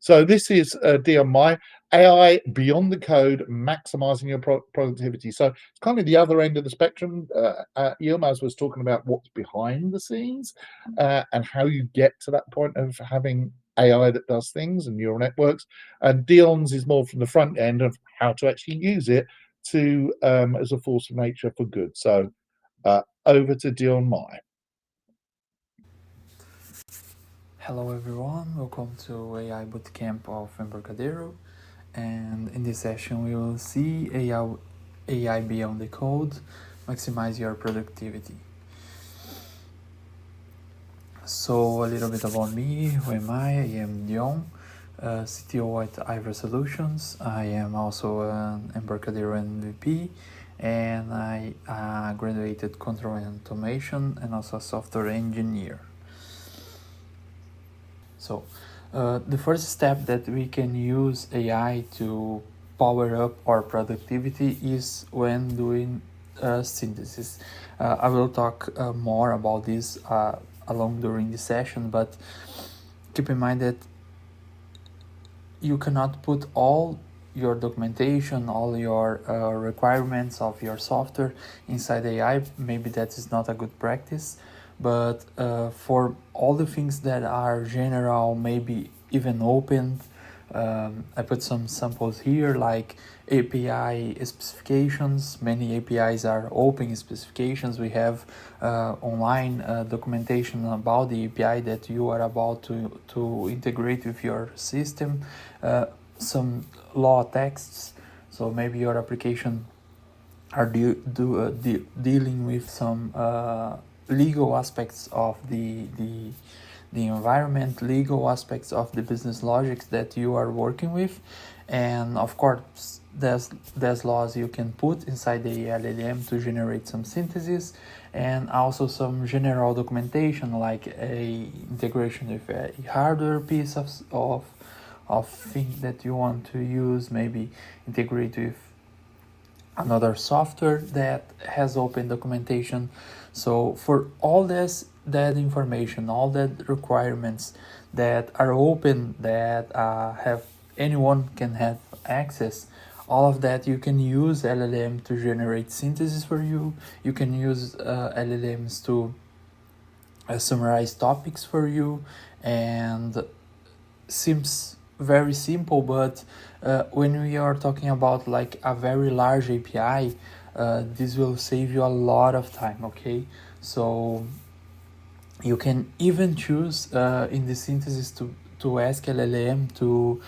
So this is Dion Mai, AI beyond the code, maximizing your productivity. So it's kind of the other end of the spectrum. Yilmaz was talking about what's behind the scenes and how you get to that point of having AI that does things and neural networks. And Dion's is more from the front end of how to actually use it to as a force of nature for good. So over to Dion Mai. Hello everyone, welcome to AI Bootcamp of Embarcadero, and in this session we will see AI beyond the code, maximize your productivity. So a little bit about me, who am I? I am Dion, CTO at Ivor Solutions. I am also an Embarcadero MVP, and I graduated control and automation and also a software engineer. So the first step that we can use AI to power up our productivity is when doing synthesis. I will talk more about this along during the session, but keep in mind that you cannot put all your documentation, all your requirements of your software inside AI. Maybe that is not a good practice, but for all the things that are general, maybe even open, I put some samples here like API specifications. Many APIs are open specifications. We have online documentation about the API that you are about to integrate with your system. Some law texts, so maybe your application are dealing with some legal aspects of the environment, legal aspects of the business logics that you are working with, and of course there's laws you can put inside the LLM to generate some synthesis, and also some general documentation like a integration with a hardware piece of thing that you want to use, maybe integrate with another software that has open documentation. So for all that information, all that requirements that are open, that have anyone can have access, all of that you can use LLM to generate synthesis for you. You can use LLMs to summarize topics for you, and seems very simple, but when we are talking about like a very large API, this will save you a lot of time. Okay, so you can even choose in the synthesis to ask LLM to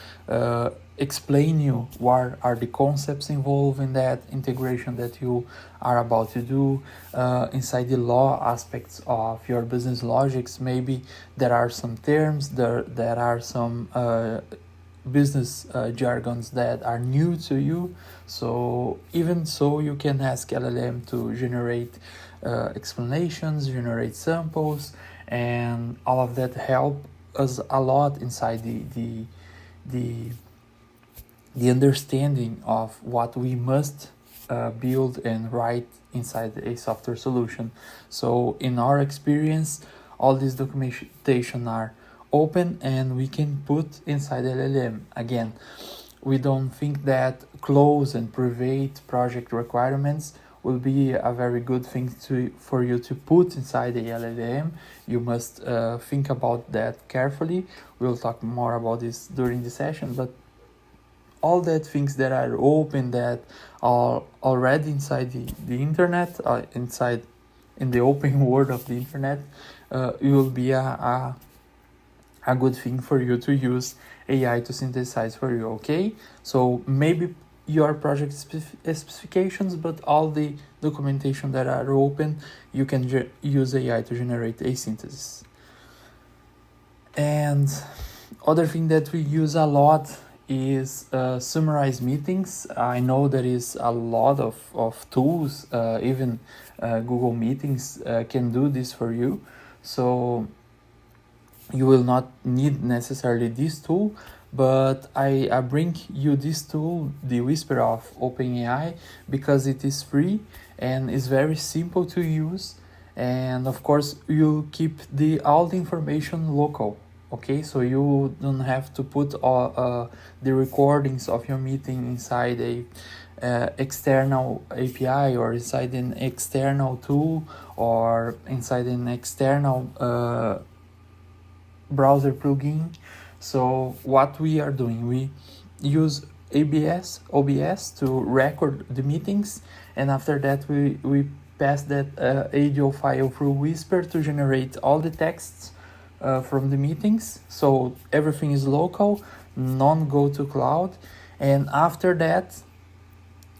explain you what are the concepts involved in that integration that you are about to do. Inside the law aspects of your business logics, maybe there are some terms, there are some business jargons that are new to you. So even so, you can ask LLM to generate explanations, generate samples, and all of that help us a lot inside the understanding of what we must build and write inside a software solution. So in our experience, all this documentation are open and we can put inside LLM. Again, we don't think that close and private project requirements will be a very good thing for you to put inside the LLM. You must think about that carefully. We'll talk more about this during the session, but all that things that are open, that are already inside the internet, inside in the open world of the internet, it will be a good thing for you to use AI to synthesize for you. Okay, so maybe your project specifications, but all the documentation that are open, you can use AI to generate a synthesis. And other thing that we use a lot is summarize meetings. I know there is a lot of tools, even Google Meetings can do this for you. So you will not need necessarily this tool, but I bring you this tool, the Whisper of OpenAI, because it is free and is very simple to use. And of course, you keep all the information local. okay? So you don't have to put all the recordings of your meeting inside a external API or inside an external tool or inside an external browser plugin. So what we are doing, we use OBS to record the meetings, and after that we pass that audio file through Whisper to generate all the texts from the meetings. So everything is local, none go to cloud, and after that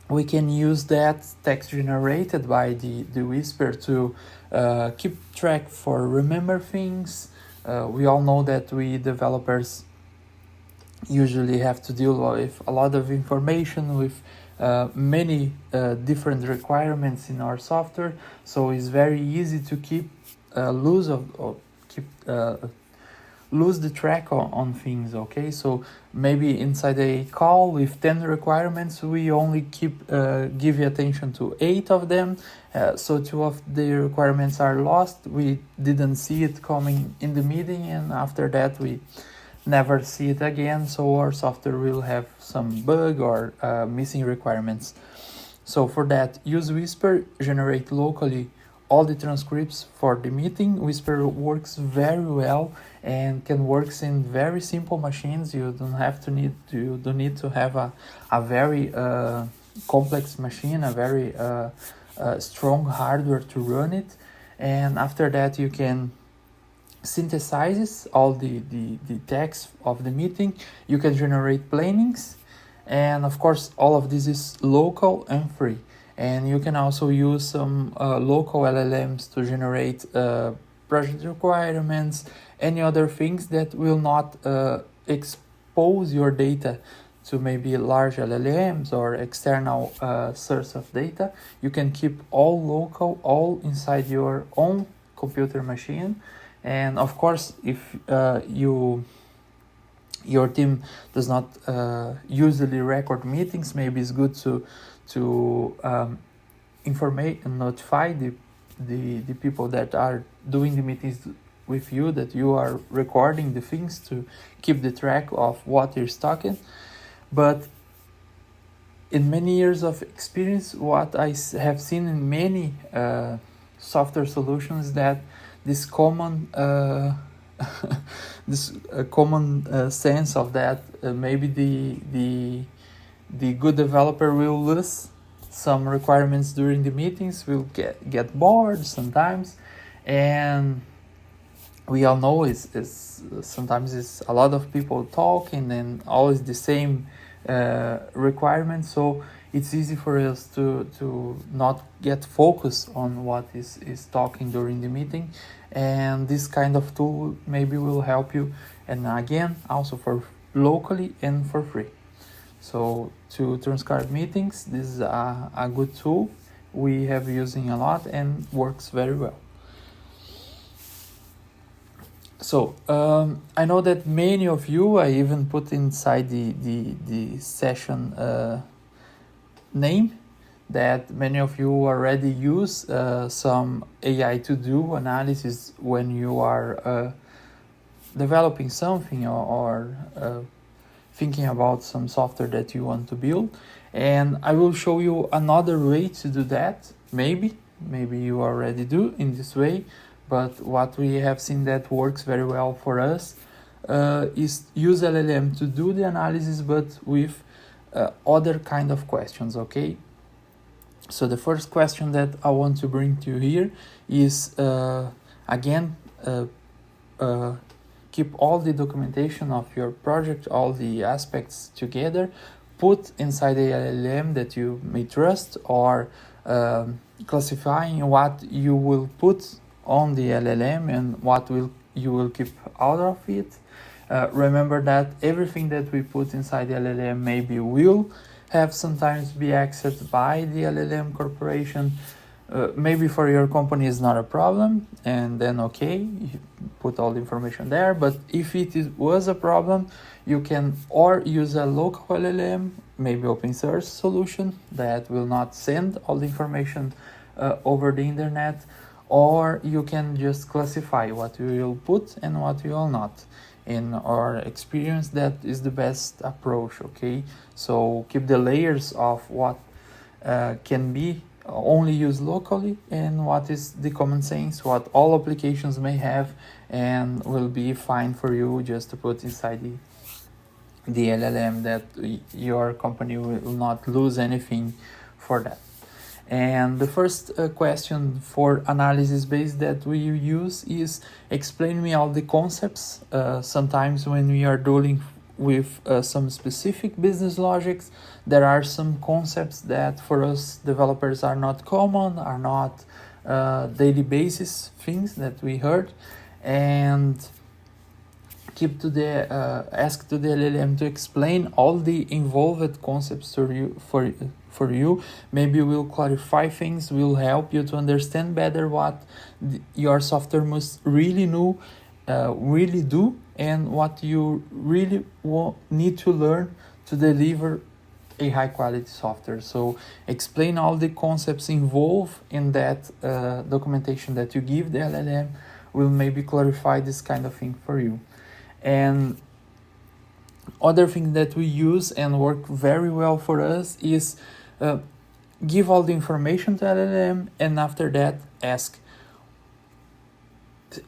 we can use that text generated by the Whisper to keep track for remember things. We all know that we developers usually have to deal with a lot of information, with many different requirements in our software, so it's very easy to keep lose the track on things, okay? So maybe inside a call with 10 requirements, we only give attention to 8 of them, so 2 of the requirements are lost. We didn't see it coming in the meeting, and after that we never see it again, so our software will have some bug or missing requirements. So for that, use Whisper, generate locally all the transcripts for the meeting. Whisper works very well and can work in very simple machines. You don't need to have a very complex machine, a very strong hardware to run it. And after that, you can synthesizes all the text of the meeting. You can generate plannings, and of course all of this is local and free. And you can also use some local LLMs to generate project requirements, any other things that will not expose your data to maybe large LLMs or external source of data. You can keep all local, all inside your own computer machine. And of course, if your team does not usually record meetings, maybe it's good to informate and notify the people that are doing the meetings with you that you are recording the things, to keep the track of what you're talking. But in many years of experience, what I have seen in many software solutions, that this common sense of that maybe the good developer will lose some requirements during the meetings, will get bored sometimes, and we all know it's sometimes it's a lot of people talking and always the same requirements, so it's easy for us to not get focused on what is talking during the meeting. And this kind of tool maybe will help you, and again also for locally and for free. So to transcribe meetings, this is a good tool we have using a lot and works very well. So I know that many of you, I even put inside the session name, that many of you already use some AI to do analysis when you are developing something or thinking about some software that you want to build. And I will show you another way to do that. Maybe you already do in this way, but what we have seen that works very well for us is use LLM to do the analysis, but with other kind of questions, okay? So the first question that I want to bring to you here is, again, keep all the documentation of your project, all the aspects together, put inside a LLM that you may trust, or classifying what you will put on the LLM and what you will keep out of it. Remember that everything that we put inside the LLM maybe will have sometimes be accessed by the LLM corporation. Maybe for your company is not a problem, and then okay, you put all the information there. But if it was a problem, you can or use a local LLM, maybe open source solution that will not send all the information over the internet, or you can just classify what you will put and what you will not. in our experience, that is the best approach. Okay, so keep the layers of what can be only used locally and what is the common sense, what all applications may have, and will be fine for you just to put inside the LLM, that your company will not lose anything for that. And the first question for analysis base that we use is explain me all the concepts. Sometimes when we are dealing with some specific business logics, there are some concepts that for us developers are not common, are not daily basis things that we heard, and keep to the ask to the LLM to explain all the involved concepts to you for you. Maybe we'll clarify things, will help you to understand better what your software must really know, really do, and what you really need to learn to deliver a high quality software. So explain all the concepts involved in that documentation that you give the LLM will maybe clarify this kind of thing for you. And other thing that we use and work very well for us is give all the information to LLM, and after that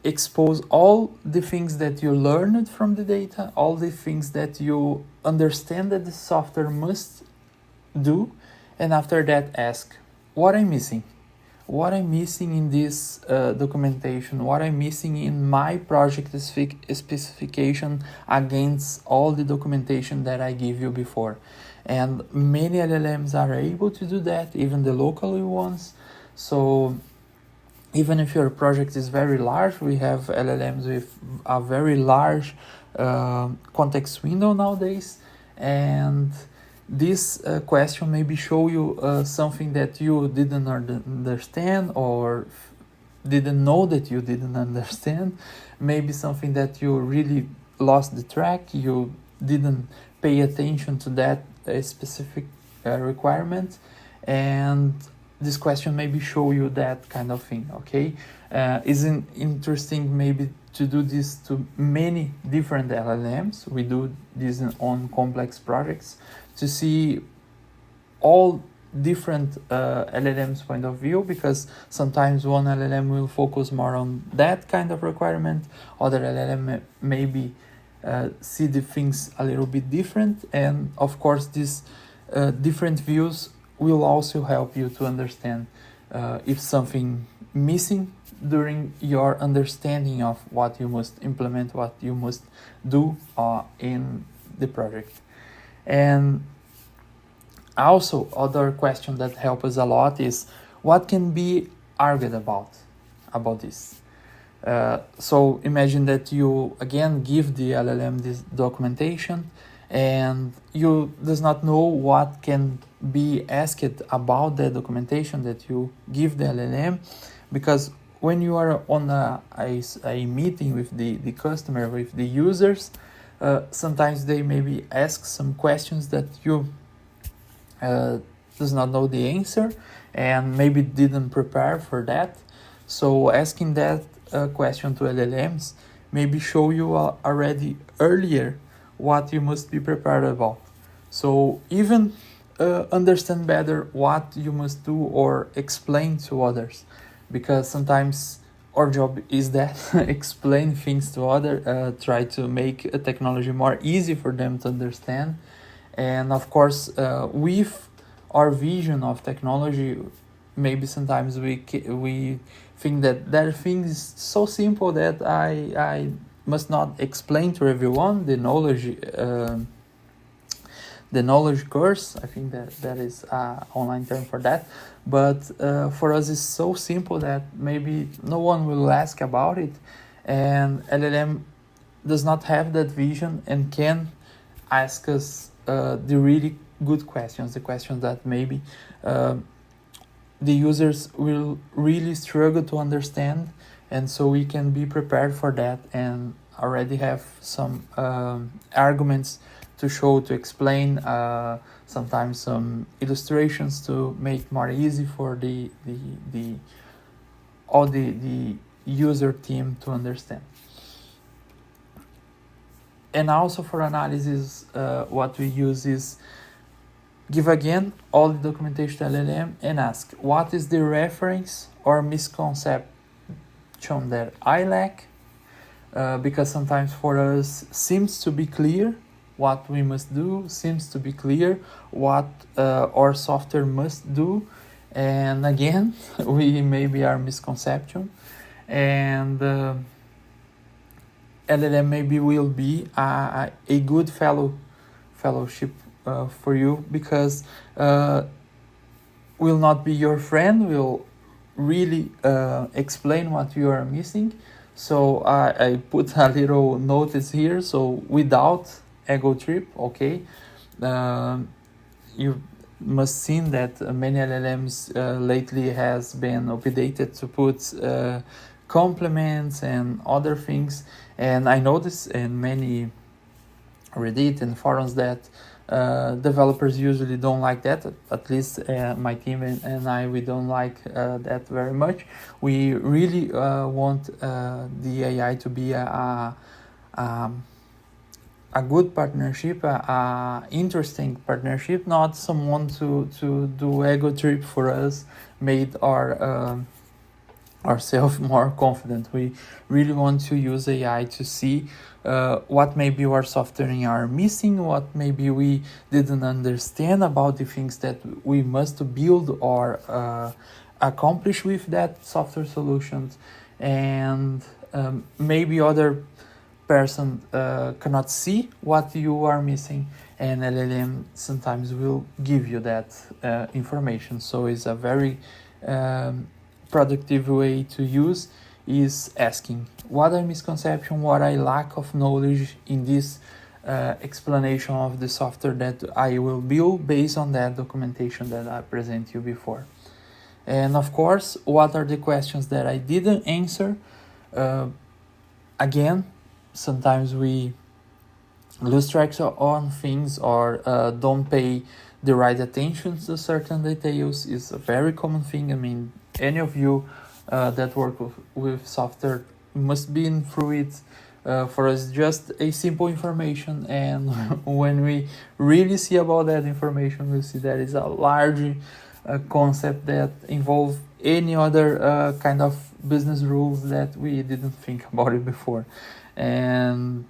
expose all the things that you learned from the data, all the things that you understand that the software must do, and after that ask what I'm missing. What I'm missing in this documentation, what I'm missing in my project specification against all the documentation that I give you before. And many LLMs are able to do that, even the local ones. So even if your project is very large, we have LLMs with a very large context window nowadays, and this question maybe show you something that you didn't understand or didn't know that you didn't understand, maybe something that you really lost the track, you didn't pay attention to that specific requirement, and this question maybe show you that kind of thing. Okay, isn't interesting maybe to do this to many different LLMs. We do this on complex projects to see all different LLMs point of view, because sometimes one LLM will focus more on that kind of requirement, other LLM maybe see the things a little bit different, and of course these different views will also help you to understand if something missing during your understanding of what you must implement, what you must do in the project. And also other question that help us a lot is what can be argued about this. So imagine that you again give the LLM this documentation and you does not know what can be asked about the documentation that you give the LLM, because when you are on a meeting with the customer, with the users, sometimes they maybe ask some questions that you does not know the answer and maybe didn't prepare for that. So asking that question to LLMs maybe show you already earlier what you must be prepared about. So even understand better what you must do or explain to others, because sometimes our job is that explain things to others, try to make a technology more easy for them to understand. And of course, with our vision of technology, maybe sometimes we think that there are things so simple that I must not explain to everyone the knowledge course. I think that is an online term for that. But for us, it's so simple that maybe no one will ask about it, and LLM does not have that vision and can ask us the really good questions, the questions that maybe the users will really struggle to understand, and so we can be prepared for that and already have some arguments to show, to explain, sometimes some illustrations to make more easy for the user team to understand. And also for analysis, what we use is give again all the documentation to LLM and ask what is the reference or misconception that I lack, because sometimes for us seems to be clear what we must do, seems to be clear what our software must do, and again we maybe are misconception, and LLM maybe will be a good fellowship for you, because will not be your friend, will really explain what you are missing. So I put a little notice here. So without ego trip, okay, you must seen that many LLMs lately has been updated to put complements and other things, and I noticed in many Reddit and forums that developers usually don't like that. At least my team and I, we don't like that very much. We really want the AI to be a good partnership, a interesting partnership, not someone to do ego trip for us, made ourselves more confident. We really want to use AI to see what maybe our software are missing, what maybe we didn't understand about the things that we must build or accomplish with that software solutions, and maybe other person cannot see what you are missing, and LLM sometimes will give you that information. So it's a very productive way to use is asking what are misconception, what I lack of knowledge in this explanation of the software that I will build based on that documentation that I present you before. And of course, what are the questions that I didn't answer? Again, sometimes we lose track on things or don't pay the right attention to certain details. Is a very common thing. I mean, any of you that work with software must be in through it. For us, just a simple information, and when we really see about that information, we see that it's a large concept that involve any other kind of business rules that we didn't think about it before. And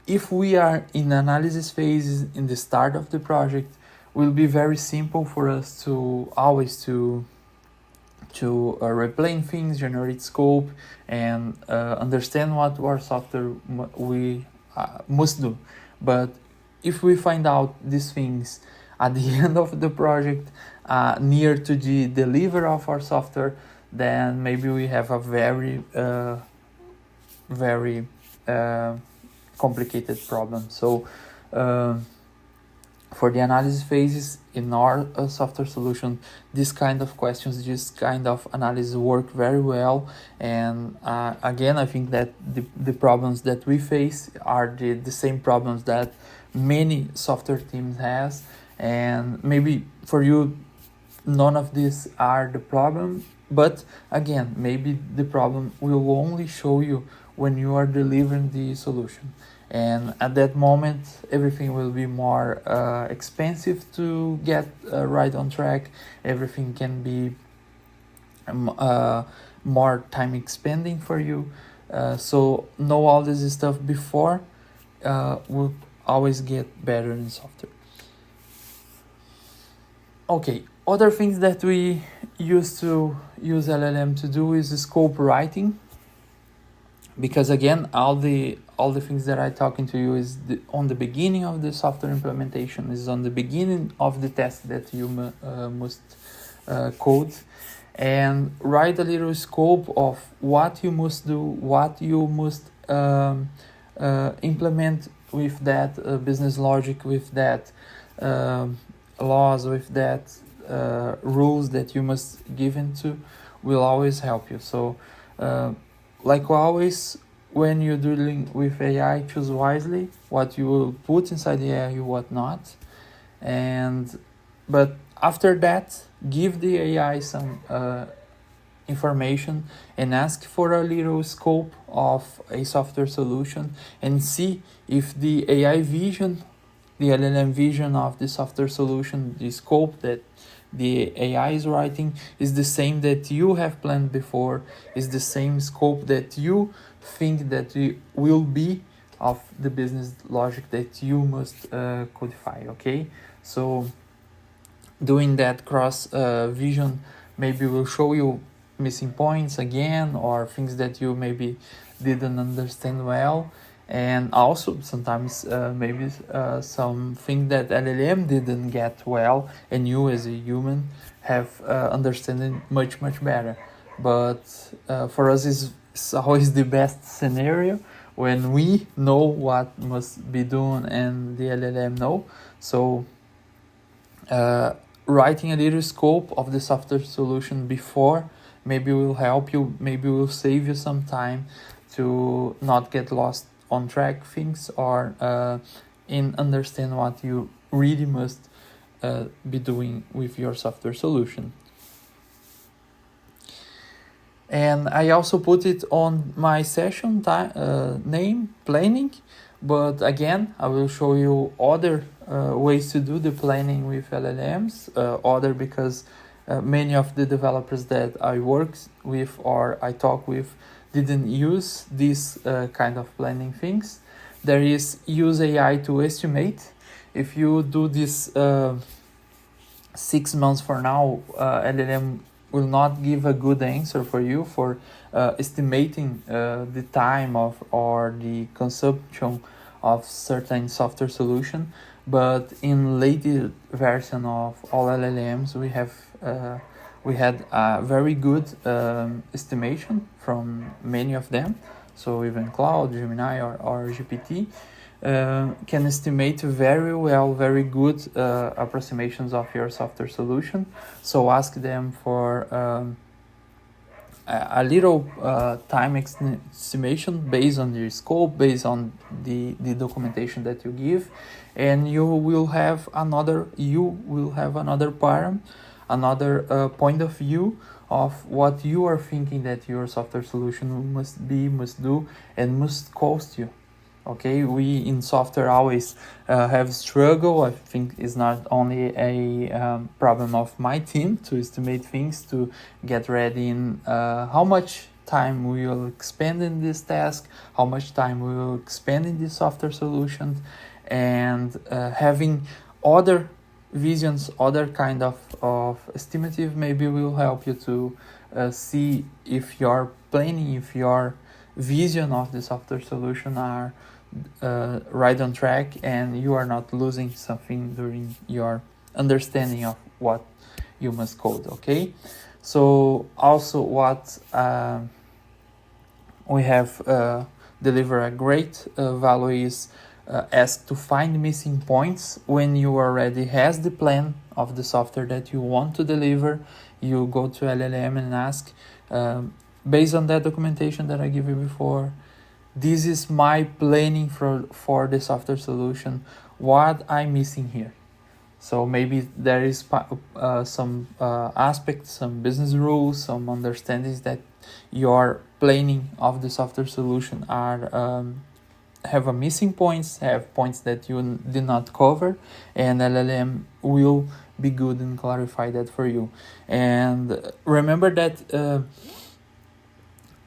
if we are in analysis phase in the start of the project, will be very simple for us to always to replane things, generate scope, and understand what our software we must do. But if we find out these things at the end of the project, near to the delivery of our software, then maybe we have a very complicated problem. So for the analysis phases in our software solution, this kind of questions, this kind of analysis work very well. And again, I think that the problems that we face are the same problems that many software teams has, and maybe for you none of these are the problem, but again, maybe the problem will only show you when you are delivering the solution, and at that moment everything will be more expensive to get right on track. Everything can be more time expending for you, so know all this stuff before will always get better in software. Okay, other things that we used to use LLM to do is scope writing, because again, all the things that I'm talking to you is on the beginning of the software implementation, is on the beginning of the test that you must code, and write a little scope of what you must do, what you must implement with that business logic, with that laws, with that rules that you must give into, will always help you. So like always, when you're dealing with AI, choose wisely what you will put inside the AI, what not. But after that, give the AI some information and ask for a little scope of a software solution and see if the AI vision, the LLM vision of the software solution, the scope that the AI is writing is the same that you have planned before, is the same scope that you think that it will be of the business logic that you must codify, okay? So doing that cross vision maybe will show you missing points again or things that you maybe didn't understand well, and also sometimes maybe something that LLM didn't get well and you as a human have understanding much better. But for us it's always the best scenario when we know what must be done and the LLM know. So writing a little scope of the software solution before maybe will help you, maybe will save you some time to not get lost on track things or in understand what you really must be doing with your software solution. And I also put it on my session name, planning, but again I will show you other ways to do the planning with LLMs, other because many of the developers that I work with or I talk with didn't use these kind of planning things. There is use AI to estimate. If you do this 6 months from now, LLM will not give a good answer for you for estimating the time of or the consumption of certain software solution. But in later version of all LLMs, we had a very good estimation from many of them. So even Cloud, Gemini, or GPT can estimate very well, very good approximations of your software solution. So ask them for a little time estimation based on your scope, based on the documentation that you give, and you will have another param, another point of view of what you are thinking that your software solution must do, and must cost you. Okay, we in software always have struggle. I think it's not only a problem of my team to estimate things, to get ready in how much time we will expend in this task, how much time we will expend in this software solution, and having other visions, other kind of estimative maybe will help you to see if your planning, if your vision of the software solution are right on track and you are not losing something during your understanding of what you must code. Okay, so also what we have deliver a great value is ask to find missing points. When you already has the plan of the software that you want to deliver, you go to LLM and ask, based on that documentation that I give you before, this is my planning for the software solution, what I'm missing here. So maybe there is some aspects, some business rules, some understandings that your planning of the software solution are have a missing points, have points that you did not cover, and LLM will be good and clarify that for you. And remember that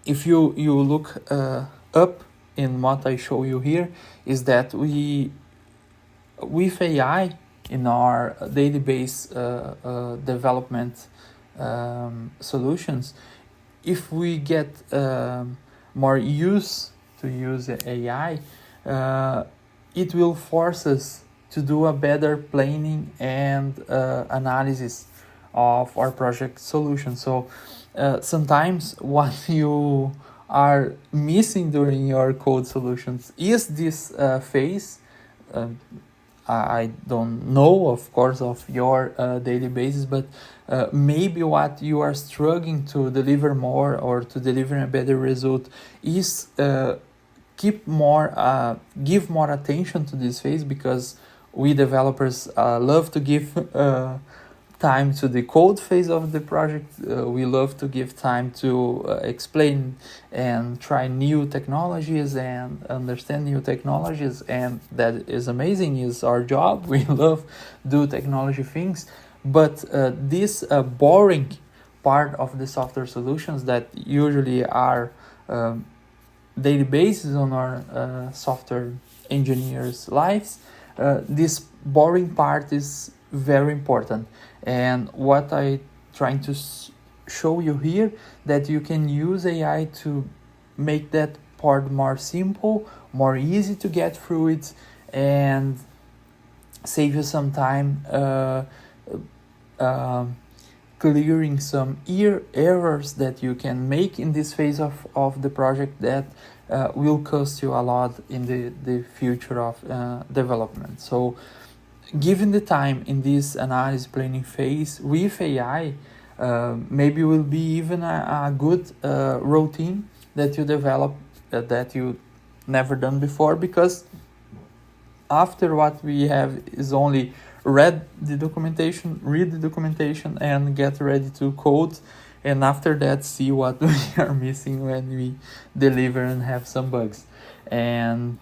if you look up in what I show you here, is that we with AI in our database development solutions, if we get more use to use AI, it will force us to do a better planning and analysis of our project solution. So sometimes what you are missing during your code solutions is this phase. I don't know, of course, of your daily basis, but maybe what you are struggling to deliver more or to deliver a better result is give more attention to this phase, because we developers love to give time to the code phase of the project. We love to give time to explain and try new technologies and understand new technologies, and that is amazing. Is our job. We love do technology things, but this boring part of the software solutions that usually are daily basis on our software engineers' lives, this boring part is very important. And what I trying to show you here, that you can use AI to make that part more simple, more easy to get through it, and save you some time clearing some errors that you can make in this phase of the project that will cost you a lot in the future of development. So given the time in this analysis planning phase with AI, maybe will be even a good routine that you develop that you never done before, because after what we have is only read the documentation, read the documentation, and get ready to code, and after that see what we are missing when we deliver and have some bugs. And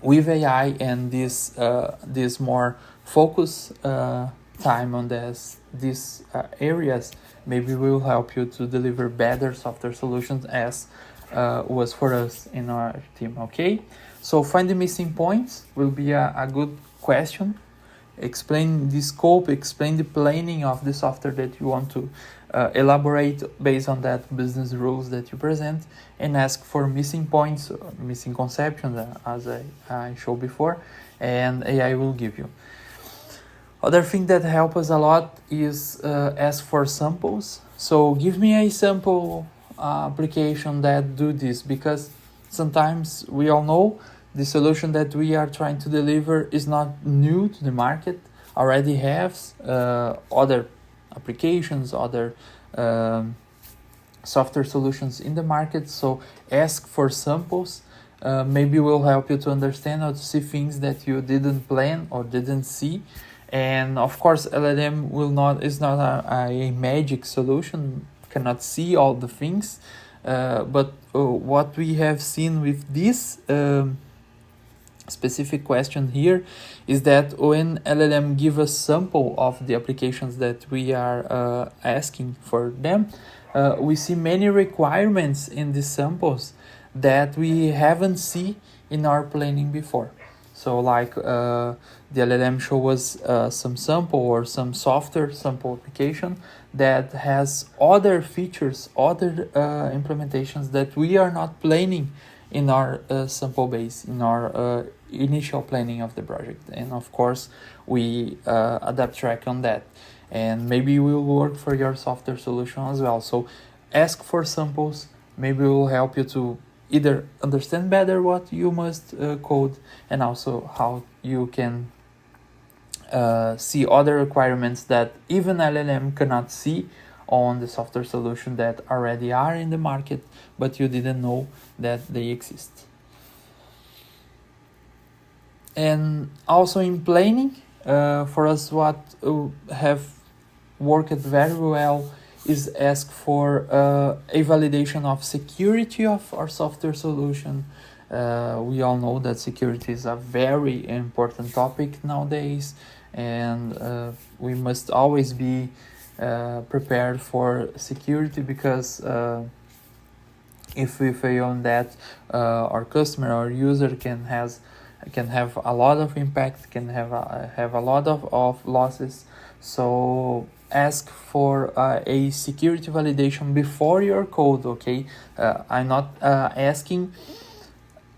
with AI and this more focus time on these areas, maybe will help you to deliver better software solutions, as was for us in our team. Okay, so find the missing points will be a good question. Explain the scope, explain the planning of the software that you want to elaborate based on that business rules that you present, and ask for missing points, missing conceptions, as I showed before, and AI will give you. Other thing that help us a lot is ask for samples. So give me a sample application that do this, because sometimes we all know the solution that we are trying to deliver is not new to the market, already has other applications, other software solutions in the market. So ask for samples. Maybe will help you to understand or to see things that you didn't plan or didn't see. And of course, LLM is not a magic solution, cannot see all the things. But what we have seen with this specific question here is that when LLM give us sample of the applications that we are asking for them, we see many requirements in these samples that we haven't seen in our planning before. So like the LLM show us some sample or some software sample application that has other features, other implementations that we are not planning in our sample base, in our initial planning of the project. And of course, we adapt track on that. And maybe it will work for your software solution as well. So ask for samples, maybe it will help you to either understand better what you must code, and also how you can see other requirements that even LLM cannot see on the software solution that already are in the market, but you didn't know that they exist. And also in planning, for us, what have worked very well is ask for a validation of security of our software solution. We all know that security is a very important topic nowadays, and we must always be prepared for security, because if we fail on that, our customer or user can have a lot of impact, can have a lot of losses. So ask for a security validation before your code. Okay, I'm not asking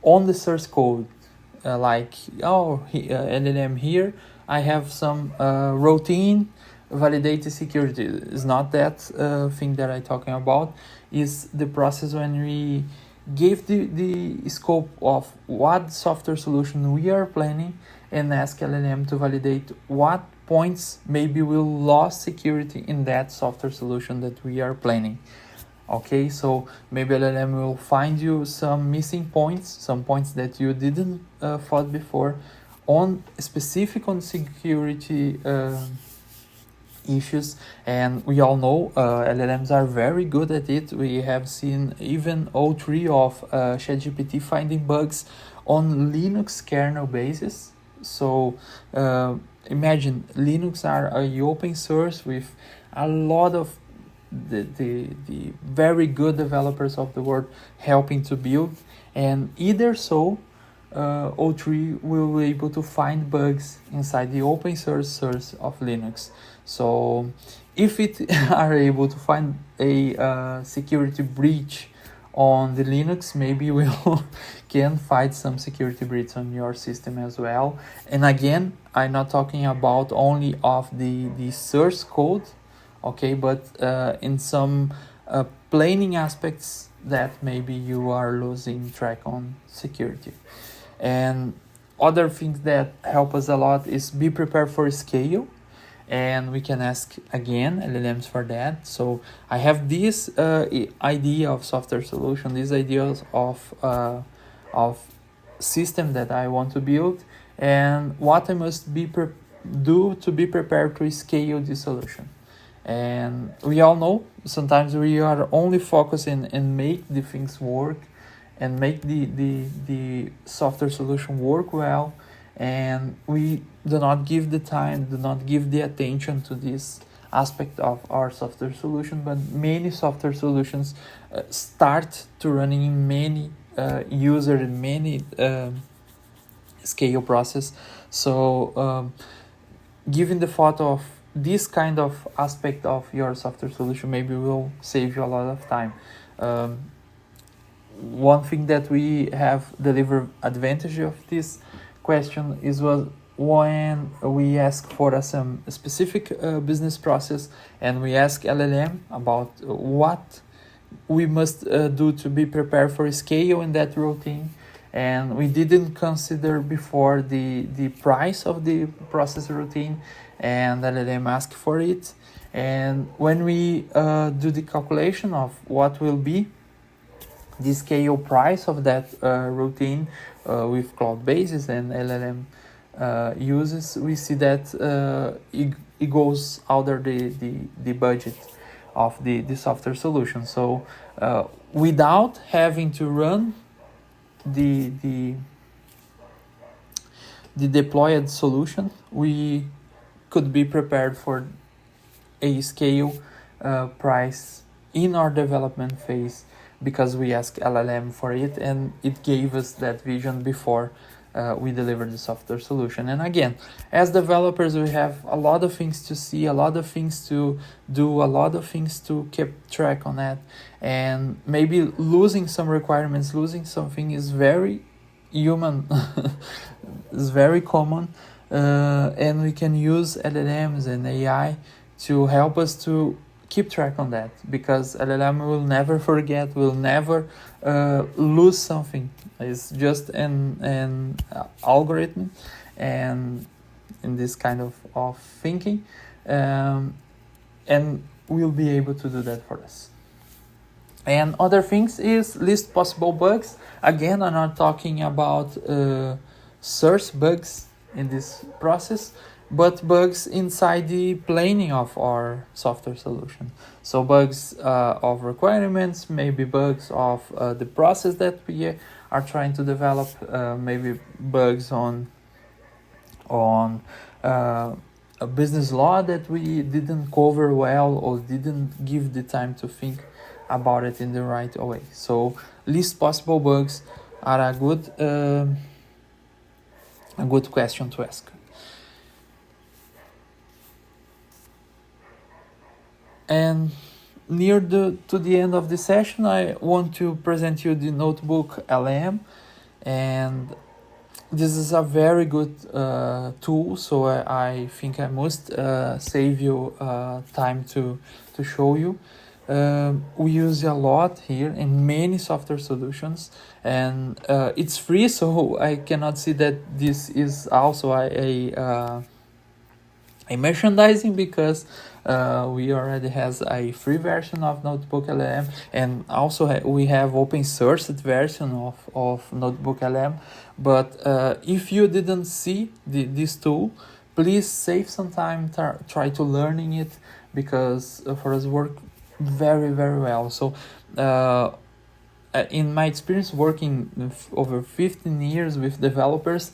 on the source code, like LLM here I have some routine validate the security. It's not that thing that I'm talking about. Is the process when we give the scope of what software solution we are planning, and ask LLM to validate what points maybe will lose security in that software solution that we are planning. Okay, so maybe LLM will find you some missing points, some points that you didn't thought before, on specific on security issues, and we all know LLMs are very good at it. We have seen even O3 of ChatGPT finding bugs on Linux kernel basis. So imagine Linux are a open source with a lot of the very good developers of the world helping to build, and either so O3 will be able to find bugs inside the open source of Linux. So if it are able to find a security breach on the Linux, maybe we'll can find some security breach on your system as well. And again, I'm not talking about only of the source code, okay, but in some planning aspects that maybe you are losing track on security. And other things that help us a lot is be prepared for scale, and we can ask again LLMs for that. So I have this idea of software solution, these ideas of system that I want to build, and what I must do to be prepared to scale this solution. And we all know sometimes we are only focusing and make the things work and make the software solution work well, and we do not give the time, do not give the attention to this aspect of our software solution. But many software solutions start to running in many user and many scale process. So given the thought of this kind of aspect of your software solution, maybe will save you a lot of time. One thing that we have delivered advantage of this question was when we ask for some specific business process, and we ask LLM about what we must do to be prepared for scale in that routine, and we didn't consider before the price of the process routine, and LLM asked for it. And when we do the calculation of what will be the scale price of that routine with cloud bases and LLM uses, we see that it goes under the budget of the software solution. So without having to run the deployed solution, we could be prepared for a scale price in our development phase, because we asked LLM for it, and it gave us that vision before we delivered the software solution. And again, as developers, we have a lot of things to see, a lot of things to do, a lot of things to keep track on that, and maybe losing some requirements, losing something is very human. It's very common, and we can use LLMs and AI to help us to keep track on that, because LLM will never forget, will never lose something. It's just an algorithm, and in this kind of thinking, and we'll be able to do that for us. And other things is list possible bugs. Again, I'm not talking about source bugs in this process, but bugs inside the planning of our software solution. So bugs of requirements, maybe bugs of the process that we are trying to develop, maybe bugs on a business law that we didn't cover well or didn't give the time to think about it in the right way. So least possible bugs are a good question to ask. And near to the end of the session, I want to present you the notebook LM, and this is a very good tool. So I think I must save you time to show you. We use it a lot here in many software solutions, and it's free, so I cannot see that this is also a merchandising, because we already has a free version of Notebook LM, and also we have open sourced version of Notebook LM. But if you didn't see this tool, please save some time, try to learning it, because for us work very very well. So in my experience working over 15 years with developers,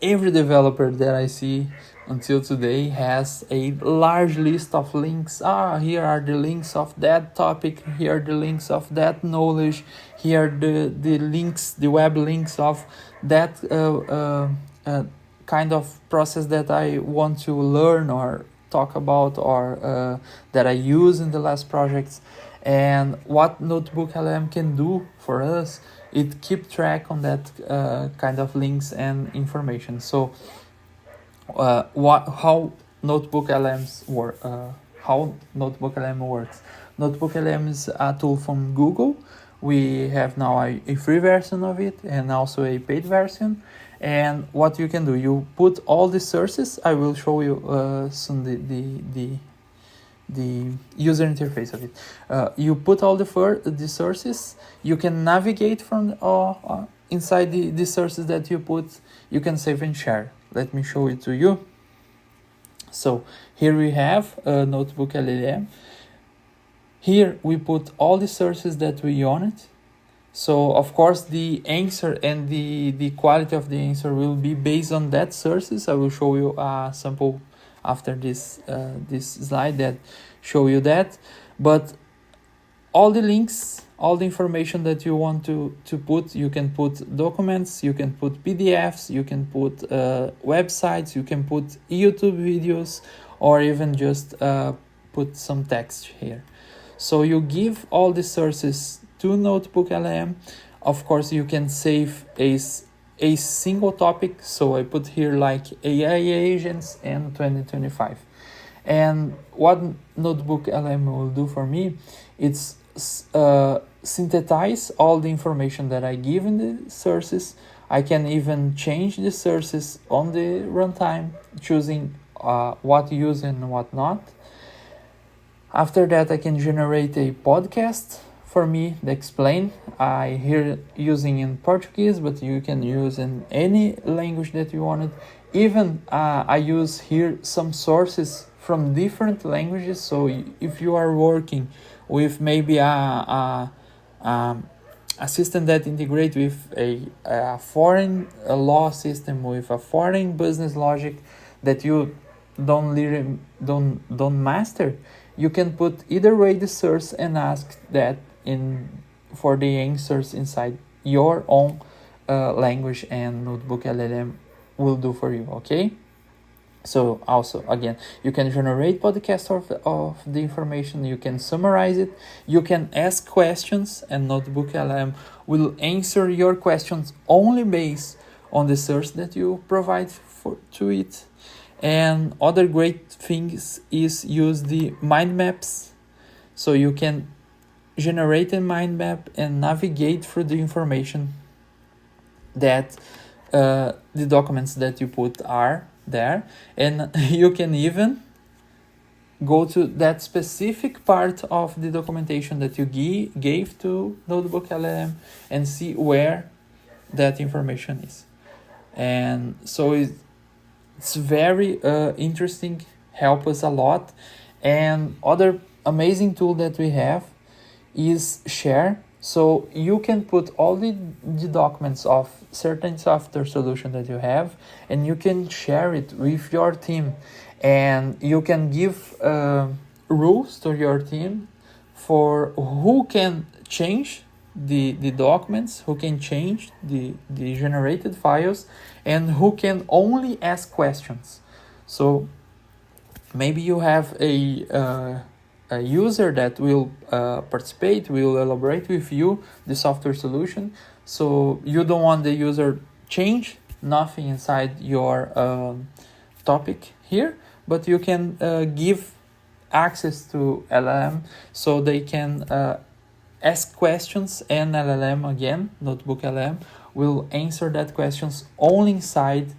every developer that I see until today has a large list of links. Here are the links of that topic, here are the links of that knowledge, here are the links, the web links of that kind of process that I want to learn or talk about, or that I use in the last projects. And what Notebook LM can do for us, it keep track on that kind of links and information. So how Notebook LMs work? How Notebook LM works? Notebook LM is a tool from Google. We have now a free version of it and also a paid version. And what you can do, you put all the sources. I will show you soon the user interface of it. You put all the sources. You can navigate from inside the sources that you put. You can save and share. Let me show it to you. So here we have Notebook LLM. Here we put all the sources that we wanted. So of course the answer and the quality of the answer will be based on that sources. I will show you a sample after this slide that show you that. But all the links, all the information that you want to put, you can put documents, you can put PDFs, you can put websites, you can put YouTube videos, or even just put some text here. So you give all the sources to Notebook LM. Of course, you can save a single topic. So I put here like AI agents and 2025. And what Notebook LM will do for me, it's synthesize all the information that I give in the sources. I can even change the sources on the runtime, choosing what to use and what not. After that, I can generate a podcast for me to explain. I here using in Portuguese, but you can use in any language that you wanted. Even I use here some sources from different languages. So if you are working with maybe a system that integrates with a foreign law system, with a foreign business logic that you don't master, you can put either way the source and ask that for the answers inside your own language, and Notebook LLM will do for you. Okay. So also, again, you can generate podcasts of the information, you can summarize it, you can ask questions, and Notebook LM will answer your questions only based on the source that you provide to it. And other great things is use the mind maps. So you can generate a mind map and navigate through the information that the documents that you put are there, and you can even go to that specific part of the documentation that you gave to Notebook LM and see where that information is. And so it's very interesting, help us a lot. And other amazing tool that we have is Share. So you can put all the documents of certain software solution that you have, and you can share it with your team, and you can give rules to your team for who can change the documents, who can change the generated files, and who can only ask questions. So maybe you have a user that will participate, will elaborate with you the software solution. So you don't want the user change nothing inside your topic here, but you can give access to LLM so they can ask questions, and LLM, again, Notebook LLM, will answer that questions only inside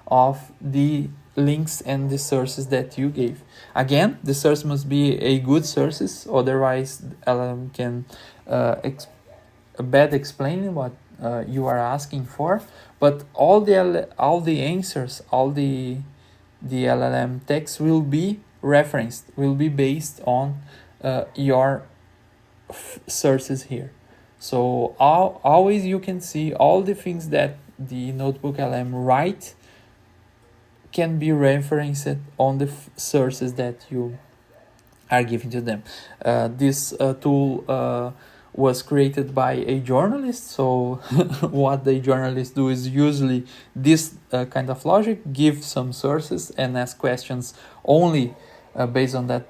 of the links and the sources that you gave. Again, the source must be a good sources, otherwise LLM can bad explain what you are asking for. But all the answers, all the the LLM text will be referenced, will be based on your sources here. So always you can see all the things that the notebook LM write can be referenced on the sources that you are giving to them. This tool was created by a journalist. So what the journalists do is usually this kind of logic: give some sources and ask questions only based on that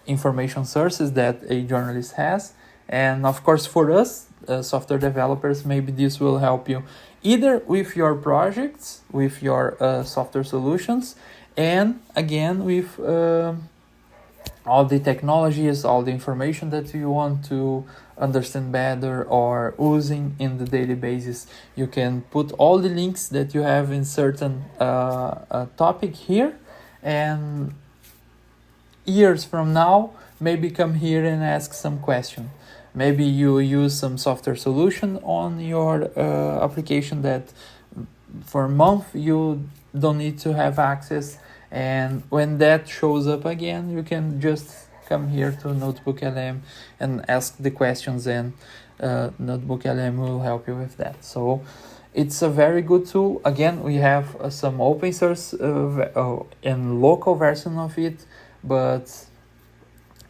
information sources that a journalist has. And of course, for us software developers, maybe this will help you either with your projects, with your software solutions, and again with all the technologies, all the information that you want to understand better or using in the daily basis. You can put all the links that you have in certain topic here, and years from now, maybe come here and ask some question. Maybe you use some software solution on your application that for a month you don't need to have access, and when that shows up again, you can just come here to Notebook LM and ask the questions, and Notebook LM will help you with that. So it's a very good tool. Again, we have some open source and local version of it, but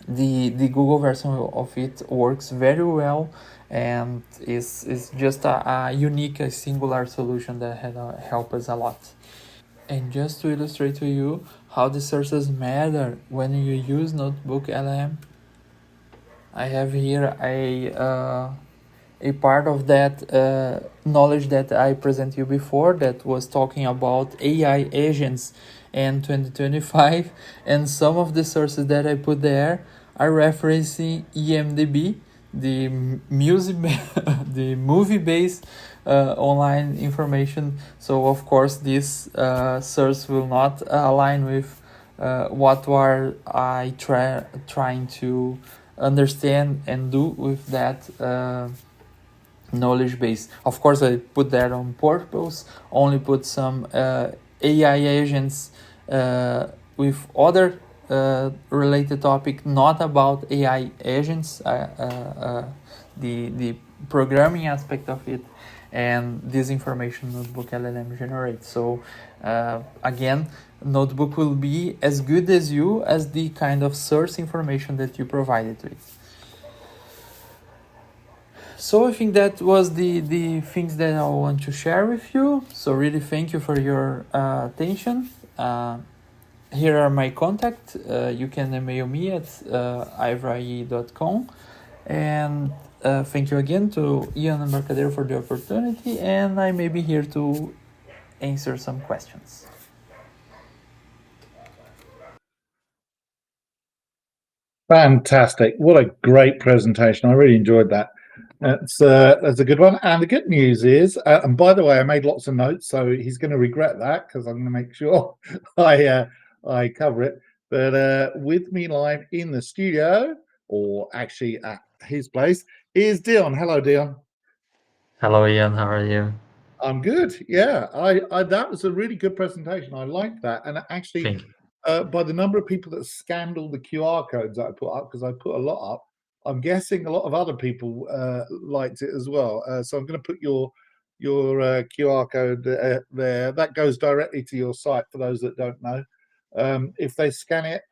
the Google version of it works very well, and is just a unique, a singular solution that had helped us a lot. And just to illustrate to you how the sources matter when you use Notebook LM, I have here a part of that knowledge that I presented you before, that was talking about AI agents and 2025, and some of the sources that I put there are referencing EMDB, the music the movie based online information. So of course this source will not align with what were I trying to understand and do with that knowledge base. Of course, I put that on purpose, only put some AI agents with other related topic, not about AI agents, the programming aspect of it, and this information Notebook LLM generates. So again, Notebook will be as good as you as the kind of source information that you provided to it. So I think that was the things that I want to share with you. So really thank you for your attention. Here are my contacts. You can email me at ivrai.com. And thank you again to Ian Embarcadero for the opportunity. And I may be here to answer some questions. Fantastic. What a great presentation. I really enjoyed that. That's a good one. And the good news is, and by the way, I made lots of notes, so he's going to regret that because I'm going to make sure I cover it. But with me live in the studio, or actually at his place, is Dion. Hello, Dion. Hello, Ian. How are you? I'm good. Yeah, I that was a really good presentation. I liked that, and actually, Thank you. by the number of people that scanned all the QR codes that I put up, because I put a lot up, I'm guessing a lot of other people liked it as well. So I'm going to put your QR code there. That goes directly to your site for those that don't know. If they scan it,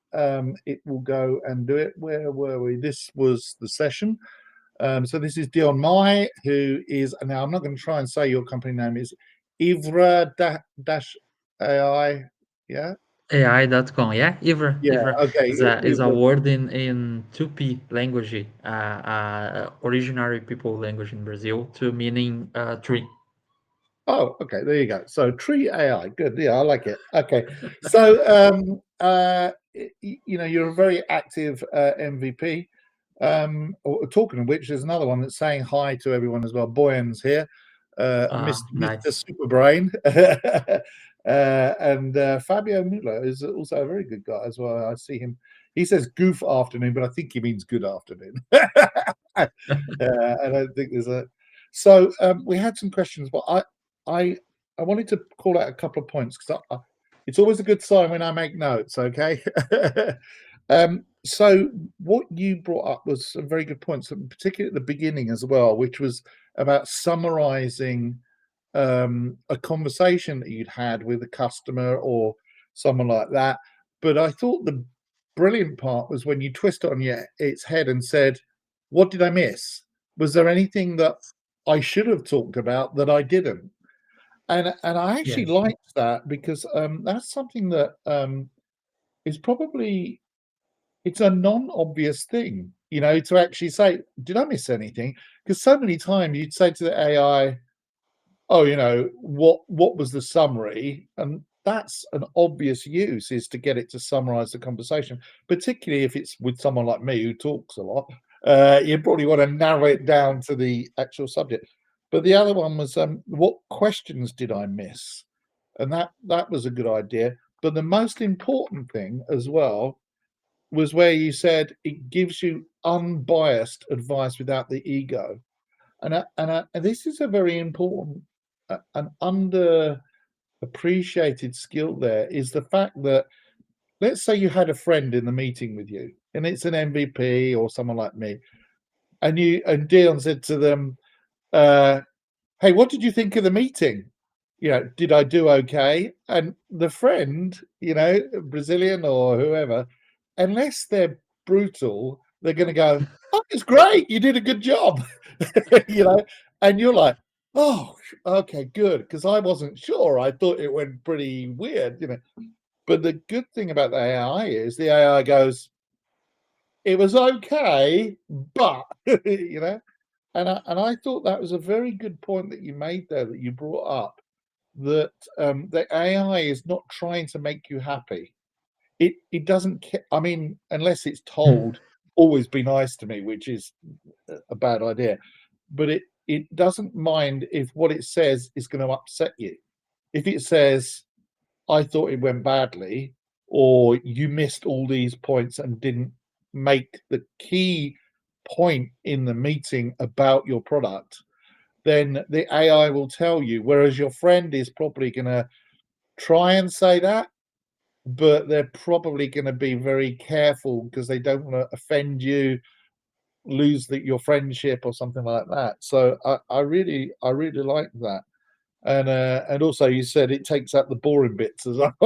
it will go and do it. Where were we? This was the session. So this is Dion Mai, who is, now I'm not going to try and say your company name is Ivra dash AI. Yeah. AI.com, yeah? Ivra, Yeah. Ivra Okay. is a word in Tupi language, originary people language in Brazil, to meaning tree. Oh, okay. There you go. So tree AI. Good. Yeah, I like it. Okay. So, you're a very active MVP. Talking of which, there's another one that's saying hi to everyone as well. Boyan's here, Mr. Nice. Superbrain, and Fabio Muller is also a very good guy as well. I see him. He says "goof afternoon," but I think he means good afternoon. I don't think there's a. So we had some questions, but I I wanted to call out a couple of points because it's always a good sign when I make notes. Okay. So what you brought up was some very good points, particularly at the beginning as well, which was about summarizing a conversation that you'd had with a customer or someone like that. But I thought the brilliant part was when you twist it on its head and said, "What did I miss? Was there anything that I should have talked about that I didn't?" And I actually Yes. liked that because that's something that is probably it's a non-obvious thing, to actually say, "Did I miss anything?" Because so many times you'd say to the AI, "Oh, what was the summary?" And that's an obvious use is to get it to summarize the conversation, particularly if it's with someone like me who talks a lot. You probably want to narrow it down to the actual subject. But the other one was, what questions did I miss? And that was a good idea. But the most important thing as well was where you said it gives you unbiased advice without the ego. And this is a very important, an underappreciated skill there is the fact that, let's say you had a friend in the meeting with you, and it's an MVP or someone like me, and Dion said to them, uh, "Hey, what did you think of the meeting? Did I do okay?" And the friend, Brazilian or whoever, unless they're brutal, they're going to go, "Oh, it's great. You did a good job." you know, and you're like, "Oh, okay, good," because I wasn't sure. I thought it went pretty weird. But the good thing about the AI is the AI goes, "It was okay, but," you know, and I thought that was a very good point that you made there that you brought up that the AI is not trying to make you happy. It doesn't care. I mean, unless it's told, always be nice to me, which is a bad idea. But it doesn't mind if what it says is going to upset you. If it says, "I thought it went badly," or "You missed all these points and didn't make the key point in the meeting about your product," then the AI will tell you. Whereas your friend is probably going to try and say that, but they're probably going to be very careful because they don't want to offend you, lose your friendship or something like that. So I really like that. And also you said it takes out the boring bits as well.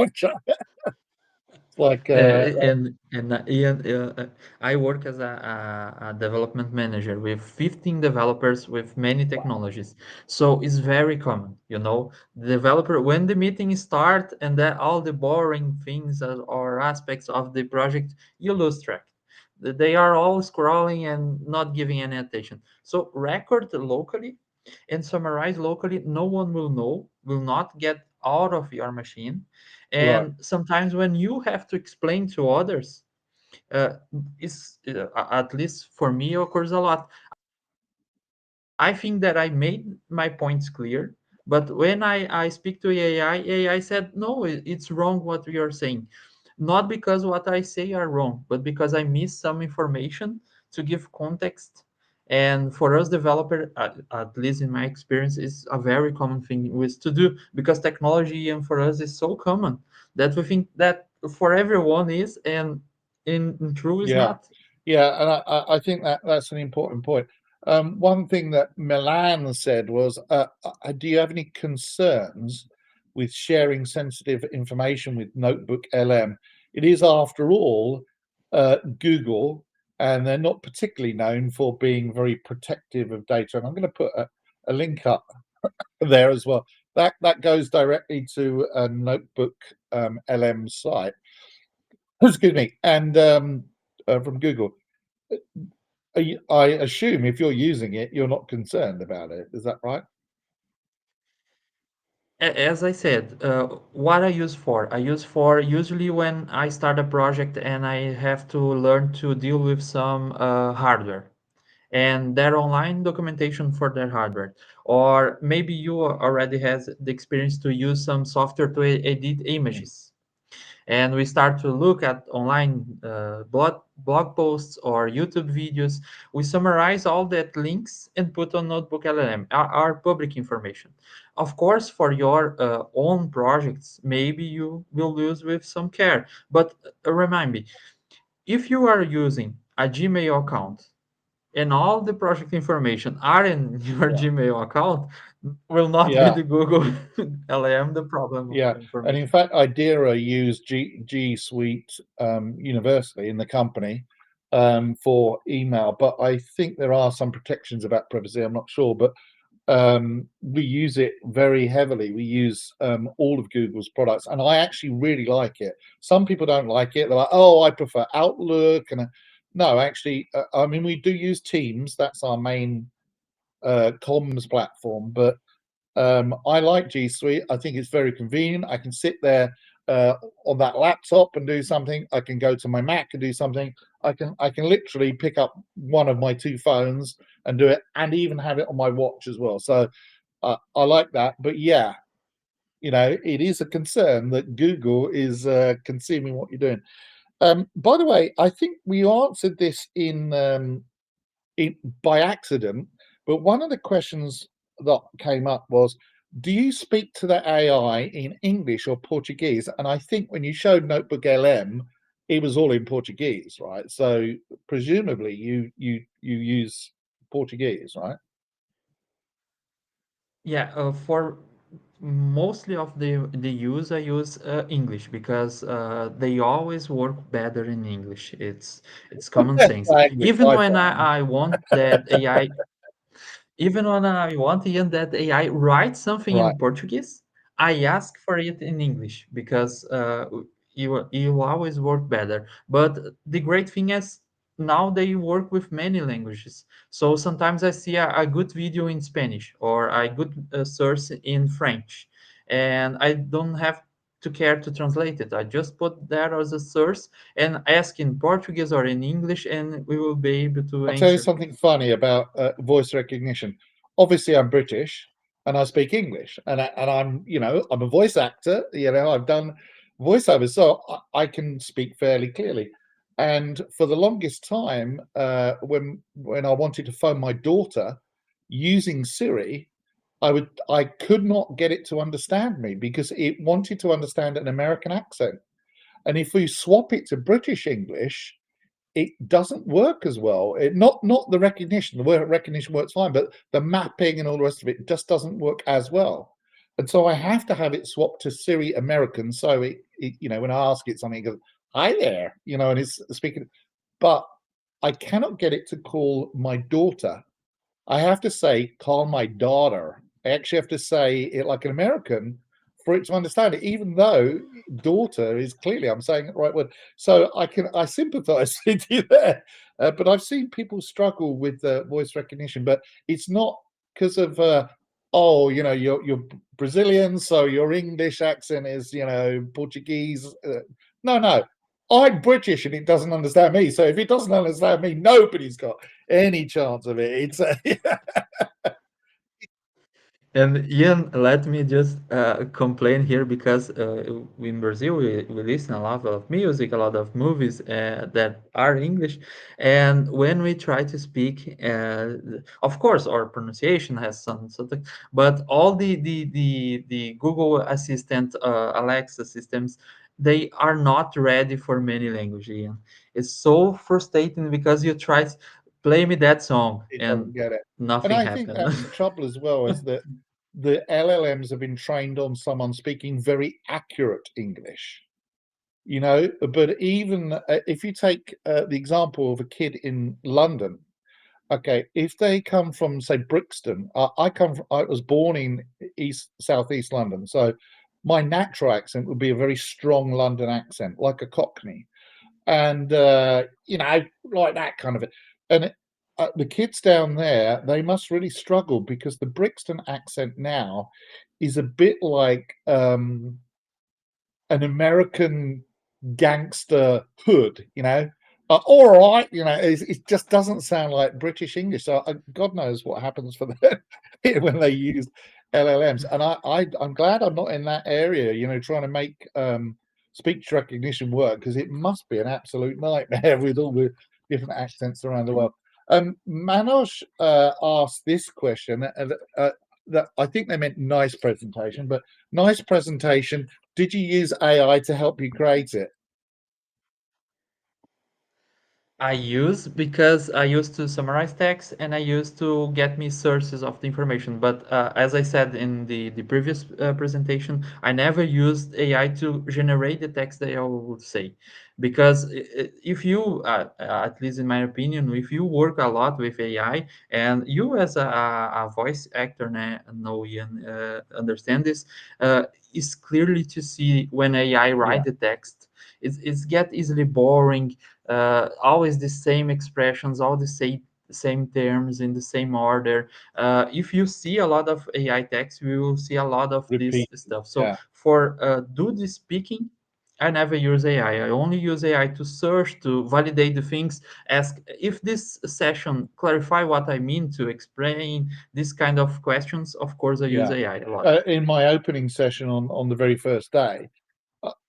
Like And Ian, I work as a development manager with 15 developers with many technologies. So it's very common, the developer when the meeting start and that all the boring things or aspects of the project you lose track. They are all scrolling and not giving any attention. So record locally and summarize locally. No one will know, will not get out of your machine. right. And sometimes when you have to explain to others, uh, is at least for me occurs a lot. I think that I made my points clear, but when I speak to AI said, no, it's wrong what you're saying. Not because what I say are wrong, but because I miss some information to give context. And for us developer, at least in my experience, is a very common thing with to do because technology and for us is so common that we think that for everyone is, and in true is Yeah, not. yeah, and I think that's an important point. One thing that Milan said was, "Do you have any concerns with sharing sensitive information with Notebook LM? It is, after all, Google, and they're not particularly known for being very protective of data." And I'm going to put a link up there as well. That goes directly to a Notebook LM site. Excuse me, and from Google. I assume if you're using it, you're not concerned about it. Is that right? As I said, what I use for? I use for usually when I start a project and I have to learn to deal with some hardware and their online documentation for their hardware. Or maybe you already has the experience to use some software to edit Mm. images and we start to look at online blog posts or YouTube videos. We summarize all that links and put on Notebook LLM, our public information. of course, for your own projects, maybe you will use with some care. But remind me, if you are using a Gmail account and all the project information are in your Yeah, Gmail account, will not be yeah, the Google LM the problem of yeah. the And in information. fact, Idera use G Suite University in the company for email, but I think there are some protections about privacy. I'm not sure, but we use it very heavily. We use all of Google's products, and I actually really like it. Some people don't like it. They're like, "Oh, I prefer Outlook." And no, actually, I mean, we do use Teams. That's our main comms platform. But I like G Suite. I think it's very convenient. I can sit there on that laptop and do something. I can go to my Mac and do something. I can literally pick up one of my two phones and do it, and even have it on my watch as well. So I like that. But yeah, it is a concern that Google is consuming what you're doing. By the way, I think we answered this in by accident, but one of the questions that came up was, do you speak to the AI in English or Portuguese? And I think when you showed Notebook LM, it was all in Portuguese, right? So presumably you use Portuguese, right? Yeah, for mostly of the use I use English because they always work better in English. It's common Best sense. language Even I when find. I want that AI Even when I want Ian that AI write something Right. in Portuguese, I ask for it in English because you will always work better. But the great thing is now they work with many languages. So sometimes I see a good video in Spanish or a good source in French, and I don't have to care to translate it. I just put that as a source and ask in Portuguese or in English, and we will be able to I'll tell you answer. something funny about voice recognition. Obviously, I'm British and I speak English, and I'm a voice actor. I've done voiceovers, so I can speak fairly clearly. And for the longest time, when I wanted to phone my daughter using Siri, I could not get it to understand me because it wanted to understand an American accent. And if we swap it to British English, it doesn't work as well. Not the recognition. The word recognition works fine, but the mapping and all the rest of it just doesn't work as well. And so I have to have it swapped to Siri American. So when I ask it something, it goes, "Hi there," and it's speaking. But I cannot get it to call my daughter. I have to say, call my daughter. I actually have to say it like an American for it to understand it, even though daughter is clearly I'm saying it the right word. So I sympathise with you there. But I've seen people struggle with voice recognition, but it's not because of you're Brazilian, so your English accent is Portuguese. No, no. I'm British and it doesn't understand me. So if it doesn't understand me, nobody's got any chance of it. It's And Ian, let me just complain here because in Brazil we listen a lot of music, a lot of movies that are English, and when we try to speak, of course our pronunciation has some something, but all the Google Assistant, Alexa systems, they are not ready for many languages. Ian. It's so frustrating because you try to play me that song it and doesn't get it. And nothing I think happened. that's the trouble as well, is that the LLMs have been trained on someone speaking very accurate English. But even if you take the example of a kid in London, okay, if they come from, say, Brixton, I was born in southeast London, so my natural accent would be a very strong London accent, like a Cockney, and like that kind of it. And the kids down there, they must really struggle because the Brixton accent now is a bit like an American gangster hood, all right, it just doesn't sound like British English. So God knows what happens for them when they use LLMs. And I'm glad I'm not in that area, trying to make speech recognition work, because it must be an absolute nightmare with all the different accents around the world. Manoj asked this question. that I think they meant nice presentation, but nice presentation. Did you use AI to help you create it? I use because I used to summarize text and I used to get me sources of the information. But as I said in the previous presentation, I never used AI to generate the text that I would say. Because if you, at least in my opinion, if you work a lot with AI and you as a voice actor know Ian, understand this, is clearly to see when AI Yeah, write the text. It's get easily boring, always the same expressions, all the same terms in the same order. If you see a lot of AI text, we will see a lot of this repeat. stuff. So Yeah, for do the speaking, I never use AI. I only use AI to search, to validate the things, ask if this session clarify what I mean to explain this kind of questions. Of course, I use yeah. AI a lot. In my opening session on the very first day,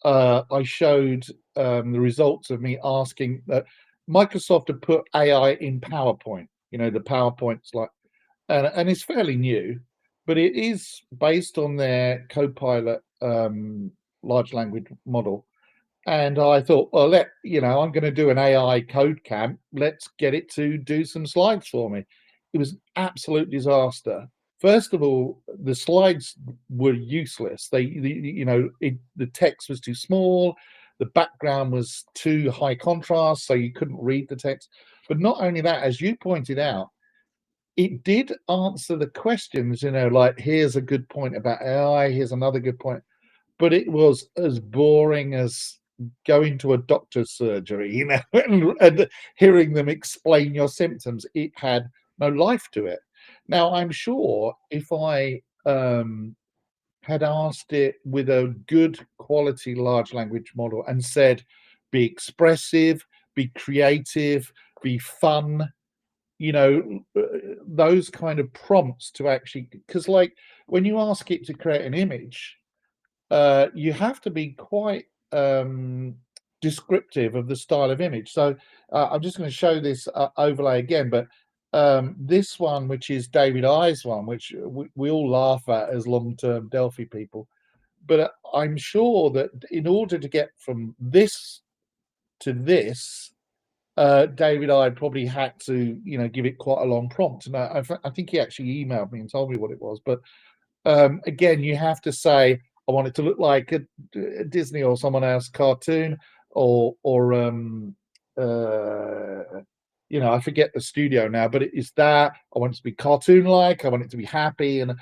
I showed the results of me asking that Microsoft had put AI in PowerPoint. You know, the PowerPoint's like, and it's fairly new, but it is based on their Copilot large language model. And I thought, well, I'm going to do an AI code camp. Let's get it to do some slides for me. It was an absolute disaster. First of all, the slides were useless. The text was too small. The background was too high contrast, so you couldn't read the text. But not only that, as you pointed out, it did answer the questions, like here's a good point about AI, here's another good point, but it was as boring as going to a doctor's surgery, and hearing them explain your symptoms. It had no life to it. Now, I'm sure if I had asked it with a good quality large language model and said, be expressive, be creative, be fun, you know, those kind of prompts to actually, because like when you ask it to create an image, you have to be quite descriptive of the style of image. So I'm just going to show this overlay again, but this one, which is David I's one, which we all laugh at as long-term Delphi people, but I'm sure that in order to get from this to this, David I probably had to, give it quite a long prompt. And I think he actually emailed me and told me what it was. But again, you have to say, I want it to look like a Disney or someone else cartoon, or I forget the studio now, but it is that I want it to be cartoon-like. I want it to be happy, and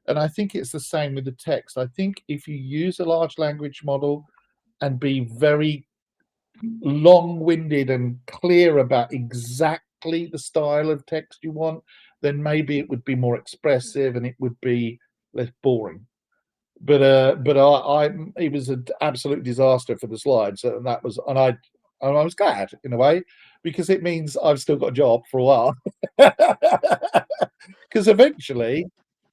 I think it's the same with the text. I think if you use a large language model and be very long-winded and clear about exactly the style of text you want, then maybe it would be more expressive and it would be less boring. But it was an absolute disaster for the slides, and I was glad in a way, because it means I've still got a job for a while. Because eventually,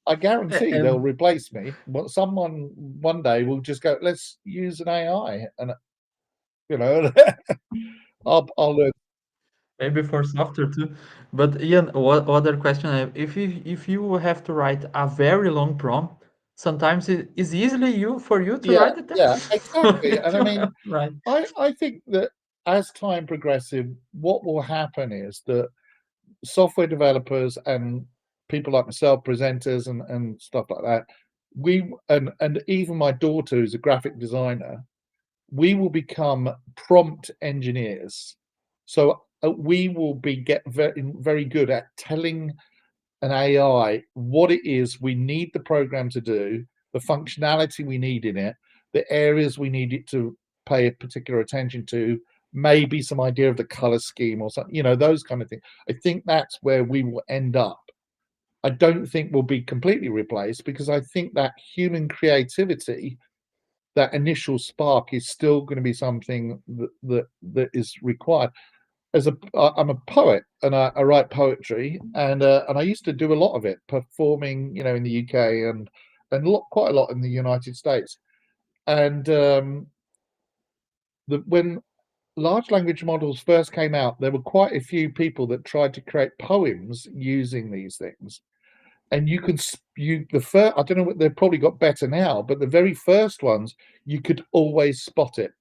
I guarantee they'll And replace me. Someone one day will just go, let's use an AI, and you know, I'll learn. maybe for software too. But Ian, what other question I have? If you have to write a very long prompt, sometimes it is easily you for you to Yeah, write the yeah, text. exactly. And I mean, Right. I think that as time progresses, what will happen is that software developers and people like myself, presenters and stuff like that, we and even my daughter, who's a graphic designer, we will become prompt engineers. So we will be get very good at telling an AI what it is we need the program to do, the functionality we need in it, the areas we need it to pay a particular attention to, maybe some idea of the color scheme or something, those kind of things. I think that's where we will end up. I don't think we'll be completely replaced, because I think that human creativity, that initial spark, is still going to be something that is required. I'm a poet, and I write poetry, and I used to do a lot of it, performing, in the UK, and quite a lot in the United States. And when large language models first came out, there were quite a few people that tried to create poems using these things. and you can the first, I don't know, they've probably got better now, but the very first ones you could always spot it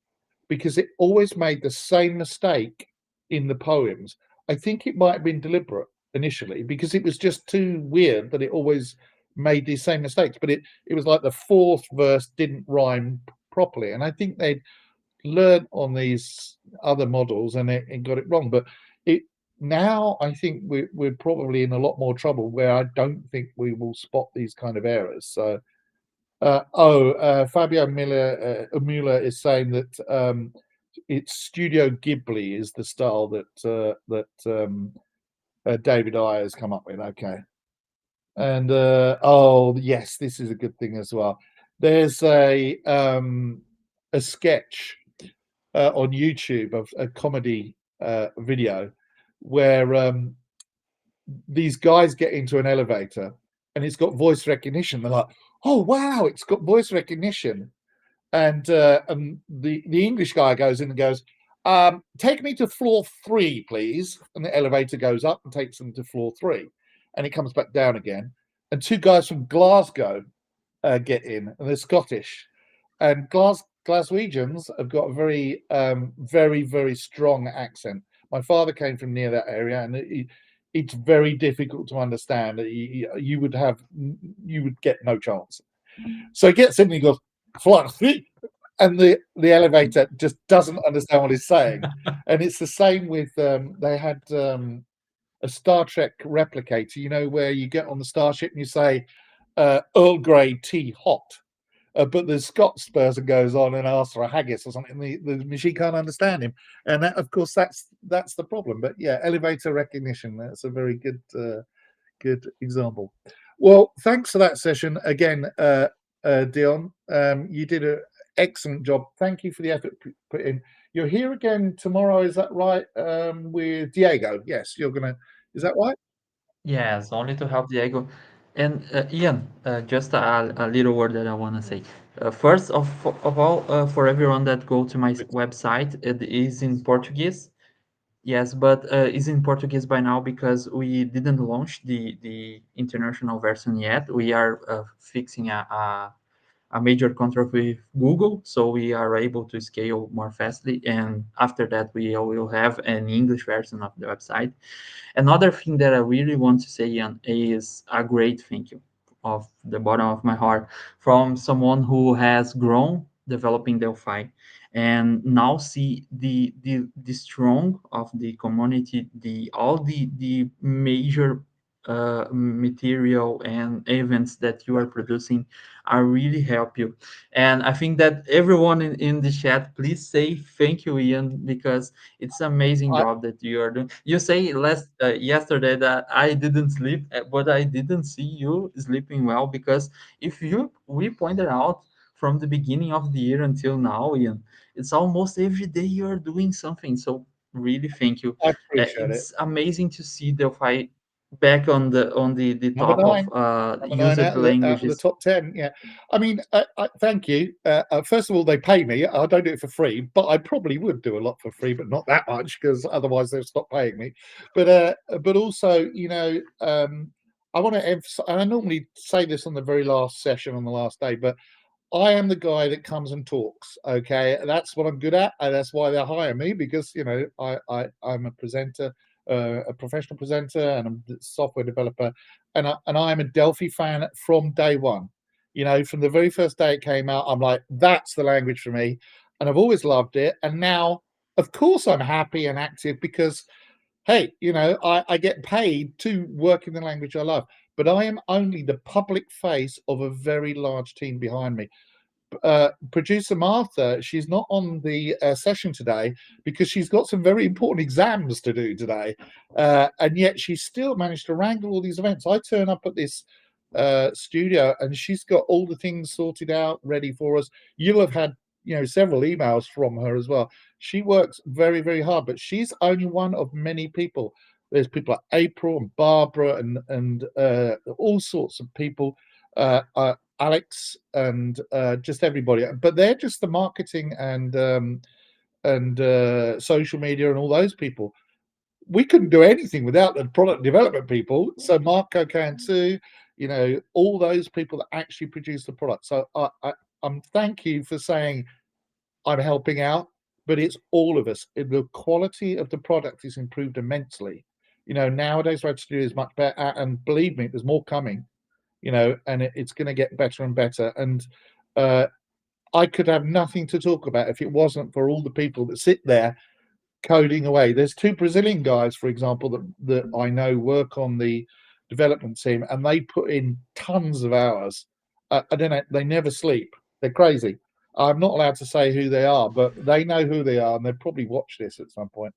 because it always made the same mistake in the poems. I think it might have been deliberate initially because it was just too weird that it always made these same mistakes. But it was like the fourth verse didn't rhyme properly, and I think they'd learned on these other models and it got it wrong. But it now I think we're probably in a lot more trouble where I don't think we will spot these kind of errors. So Fabio Mueller is saying that it's Studio Ghibli is the style that David Ayer has come up with. Okay, and oh yes, this is a good thing as well. There's a sketch on YouTube of a comedy video where these guys get into an elevator and it's got voice recognition. They're like, "Oh wow, it's got voice recognition." And the English guy goes in and goes, "Take me to floor 3, please." And the elevator goes up and takes them to floor 3, and it comes back down again. And two guys from Glasgow get in, and they're Scottish, and Glaswegians have got a very, very, very strong accent. My father came from near that area, and it's very difficult to understand. You would get no chance. So he gets in and he goes, "Floor 3," and the elevator just doesn't understand what he's saying. And it's the same with they had a Star Trek replicator, where you get on the starship and you say Earl Grey tea hot. But the Scots person goes on and asks for a haggis or something. The machine can't understand him, and that, of course, that's the problem. But yeah, elevator recognition. That's a very good example. Well, thanks for that session again, Dion. You did an excellent job. Thank you for the effort put in. You're here again tomorrow, is that right? With Diego. Yes, you're gonna. Is that right? Yes, only to help Diego. And Ian, just a little word that I want to say. First of all, for everyone that go to my website, it is in Portuguese. Yes, but it's in Portuguese by now because we didn't launch the international version yet. We are fixing a major contract with Google, so we are able to scale more fastly. And after that, we will have an English version of the website. Another thing that I really want to say, Ian, is a great thank you of the bottom of my heart from someone who has grown developing Delphi and now see the strong of the community, the major material and events that you are producing are really help you. And I think that everyone in the chat, please say thank you, Ian, because it's amazing I, job that you are doing. You say last yesterday that I didn't sleep, but I didn't see you sleeping well because if you we pointed out from the beginning of the year until now, Ian, it's almost every day you are doing something. So really, thank you. I appreciate it. It's amazing to see Delphi back on the Number top of 9. Number 9 used out of the languages. top 10. Yeah, I mean, thank you. First of all, they pay me. I don't do it for free, but I probably would do a lot for free, but not that much because otherwise they'll stop paying me. But also, I want to emphasize, and I normally say this on the very last session on the last day, but I am the guy that comes and talks. Okay, that's what I'm good at, and that's why they hire me because I'm a presenter, a professional presenter, and I'm a software developer, and I'm a Delphi fan from day one. From the very first day it came out, I'm like, that's the language for me, and I've always loved it. And now, of course, I'm happy and active because hey, I get paid to work in the language I love, but I am only the public face of a very large team behind me. Producer Martha, she's not on the session today because she's got some very important exams to do today, and yet she still managed to wrangle all these events. I turn up at this studio, and she's got all the things sorted out, ready for us. You'll have had several emails from her as well. She works very, very hard, but she's only one of many people. There's people like April and Barbara and all sorts of people. Alex and just everybody, but they're just the marketing and social media and all those people. We couldn't do anything without the product development people. So Marco can too. all those people that actually produce the product. So I'm thank you for saying I'm helping out, but it's all of us. The quality of the product is improved immensely. Nowadays Red Studio is much better, and believe me, there's more coming. And it's going to get better and better. And I could have nothing to talk about if it wasn't for all the people that sit there coding away. There's two Brazilian guys, for example, that I know work on the development team, and they put in tons of hours. I don't know. They never sleep. They're crazy. I'm not allowed to say who they are, but they know who they are, and they'll probably watch this at some point.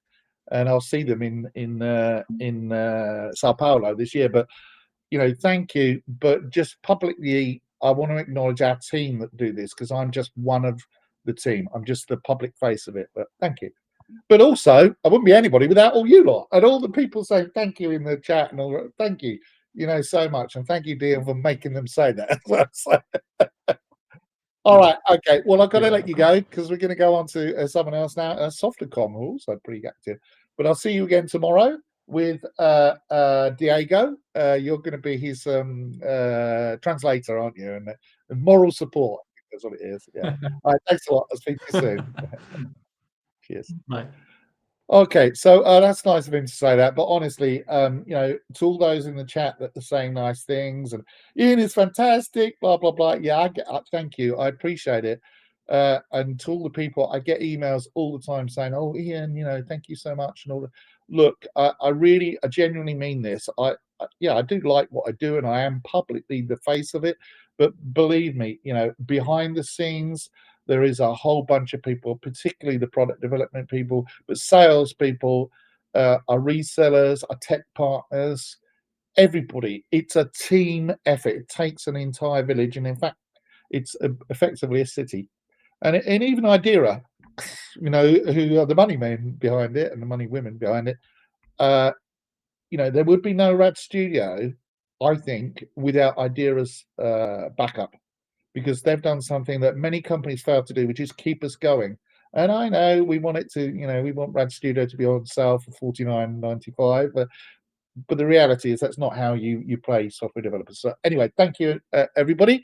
And I'll see them in Sao Paulo this year. But thank you. But just publicly, I want to acknowledge our team that do this, because I'm just one of the team. I'm just the public face of it. But thank you. But also, I wouldn't be anybody without all you lot and all the people saying thank you in the chat and all. Thank you, so much, and thank you, Dion, for making them say that. So, all right, okay. Well, I've got to let you go because we're going to go on to someone else now. Softicom, who are also pretty active. But I'll see you again tomorrow with Diego. You're going to be his translator, aren't you? And moral support. That's what it is. Yeah. All right. Thanks a lot. I'll speak to you soon. Cheers. Bye. Okay, so that's nice of him to say that. But honestly, to all those in the chat that are saying nice things and Ian is fantastic, blah blah blah. Yeah, thank you, I appreciate it. And to all the people, I get emails all the time saying, "Oh, Ian, thank you so much." And all the look, I genuinely mean this. I do like what I do, and I am publicly the face of it. But believe me, behind the scenes, there is a whole bunch of people, particularly the product development people, but salespeople, our resellers, our tech partners, everybody. It's a team effort. It takes an entire village, and in fact, it's effectively a city. And even Idera, who are the money men behind it and the money women behind it. There would be no Rad Studio, I think, without Idera's backup, because they've done something that many companies fail to do, which is keep us going. And I know we want it to, we want Rad Studio to be on sale for $49.95, but the reality is that's not how you play software developers. So anyway, thank you, everybody.